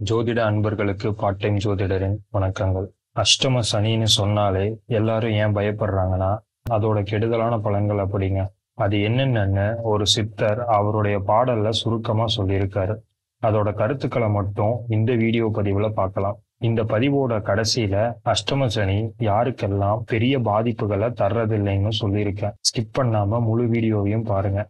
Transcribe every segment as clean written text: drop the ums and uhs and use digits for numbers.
ஜோதிட அன்பர்களுக்கு part time ஜோதிடரின் வணக்கங்கள். அஷ்டம சனின்னு சொன்னாலே எல்லாரும் ஏன் பயப்படுறாங்கன்னா அதோட கெடுதலான பலன்கள் அப்படிங்க. அது என்னென்னு ஒரு சித்தர் அவருடைய பாடல்ல சுருக்கமா சொல்லியிருக்காரு. அதோட கருத்துக்களை மட்டும் இந்த வீடியோ பதிவுல பார்க்கலாம். இந்த பதிவோட கடைசியில அஷ்டம சனி யாருக்கெல்லாம் பெரிய பாதிப்புகளை தர்றதில்லைன்னு சொல்லியிருக்கேன். ஸ்கிப் பண்ணாம முழு வீடியோவையும் பாருங்க.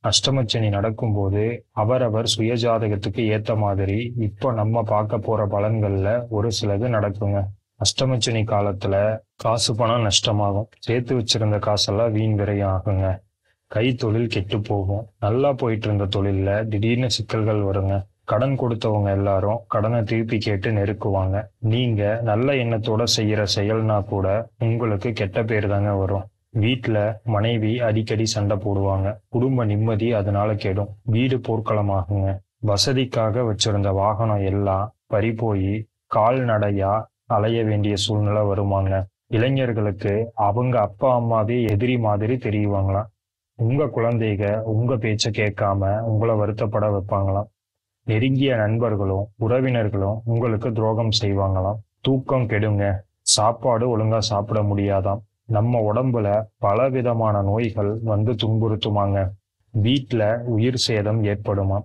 அஷ்டமச்சனி நடக்கும்போது அவரவர் சுயஜாதகத்துக்கு ஏத்த மாதிரி இப்போ நம்ம பார்க்க போற பலன்கள்ல ஒரு சிலது நடக்குங்க. அஷ்டமச்சனி காலத்துல காசு பணம் நஷ்டமாகும். சேர்த்து வச்சிருந்த காசெல்லாம் வீண் விரயம் ஆகுங்க. கை தொழில் கெட்டு போகும். நல்லா போயிட்டு இருந்த தொழில்ல திடீர்னு சிக்கல்கள் வருங்க. கடன் கொடுத்தவங்க எல்லாரும் கடனை திருப்பி கேட்டு நெருக்குவாங்க. நீங்க நல்ல எண்ணத்தோட செய்யற செயல்னா கூட உங்களுக்கு கெட்ட பேர் தாங்க வரும். வீட்டுல மனைவி அடிக்கடி சண்டை போடுவாங்க. குடும்ப நிம்மதி அதனால கெடும். வீடு போர்க்களமாகுங்க. வசதிக்காக வச்சிருந்த வாகனம் எல்லாம் பறிபோய் கால்நடையா அலைய வேண்டிய சூழ்நிலை வருவாங்க. இளைஞர்களுக்கு அவங்க அப்பா அம்மாவே எதிரி மாதிரி தெரியுவாங்களாம். உங்க குழந்தைக உங்க பேச்ச கேட்காம உங்களை வருத்தப்பட வைப்பாங்களாம். நெருங்கிய நண்பர்களும் உறவினர்களும் உங்களுக்கு துரோகம் செய்வாங்களாம். தூக்கம் கெடுங்க. சாப்பாடு ஒழுங்கா சாப்பிட முடியாதாம். நம்ம உடம்புல பலவிதமான நோய்கள் வந்து துன்புறுத்துமாங்க. வீட்டுல உயிர் சேதம் ஏற்படுமா.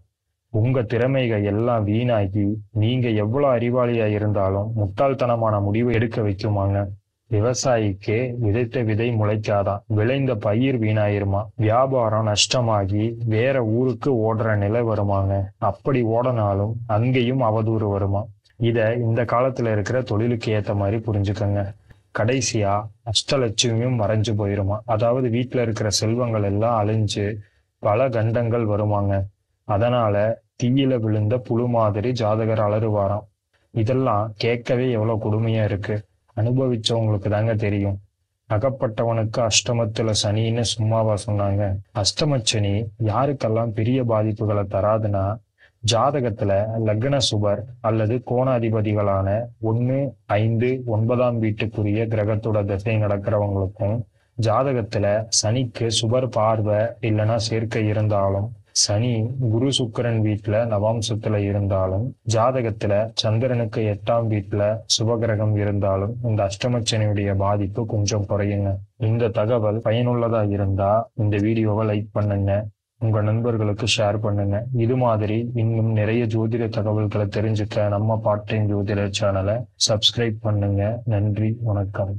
உங்க திறமைகள் எல்லாம் வீணாகி நீங்க எவ்வளவு அறிவாளியா இருந்தாலும் முட்டாள்தனமான முடிவு எடுக்க வைக்குமாங்க. விவசாயிக்கு விதைத்த விதை முளைக்காதான். விளைந்த பயிர் வீணாயிருமா. வியாபாரம் நஷ்டமாகி வேற ஊருக்கு ஓடுற நிலை வருமாங்க. அப்படி ஓடனாலும் அங்கேயும் அவதூறு வருமா. இத இந்த காலத்துல இருக்கிற தொழிலுக்கு ஏத்த மாதிரி புரிஞ்சுக்கங்க. கடைசியா அஷ்டலட்சுமியும் மறைஞ்சு போயிருமா. அதாவது வீட்டுல இருக்கிற செல்வங்கள் எல்லாம் அழிஞ்சு பல கண்டங்கள் வருமாங்க. அதனால தீயில விழுந்த புழு மாதிரி ஜாதகர் அலறுவாராம். இதெல்லாம் கேட்கவே எவ்வளவு கொடுமையா இருக்கு. அனுபவிச்சவங்களுக்கு தாங்க தெரியும். அகப்பட்டவனுக்கு அஷ்டமத்துல சனின்னு சும்மாவா சொன்னாங்க. அஷ்டமச்சனி யாருக்கெல்லாம் பெரிய பாதிப்புகளை தராதுன்னா ஜாதகத்துல லக்ன சுபர் அல்லது கோணாதிபதிகளான 1, 5, 9ஆம் வீட்டுக்குரிய கிரகத்தோட திசை நடக்கிறவங்களுக்கும், ஜாதகத்துல சனிக்கு சுபர் பார்வை இல்லைன்னா சேர்க்கை இருந்தாலும், சனி குரு சுக்கிரன் வீட்டுல நவாம்சத்துல இருந்தாலும், ஜாதகத்துல சந்திரனுக்கு 8ஆம் வீட்டுல சுபகிரகம் இருந்தாலும் இந்த அஷ்டமச்சனியுடைய பாதிப்பு கொஞ்சம் குறையுங்க. இந்த தகவல் பயனுள்ளதா இருந்தா இந்த வீடியோவை லைக் பண்ணுங்க. உங்க நண்பர்களுக்கு ஷேர் பண்ணுங்க. இது மாதிரி இன்னும் நிறைய ஜோதிட தகவல்களை தெரிஞ்சுக்க நம்ம பார்ட் டைம் ஜோதிட சேனலை சப்ஸ்கிரைப் பண்ணுங்க. நன்றி, வணக்கம்.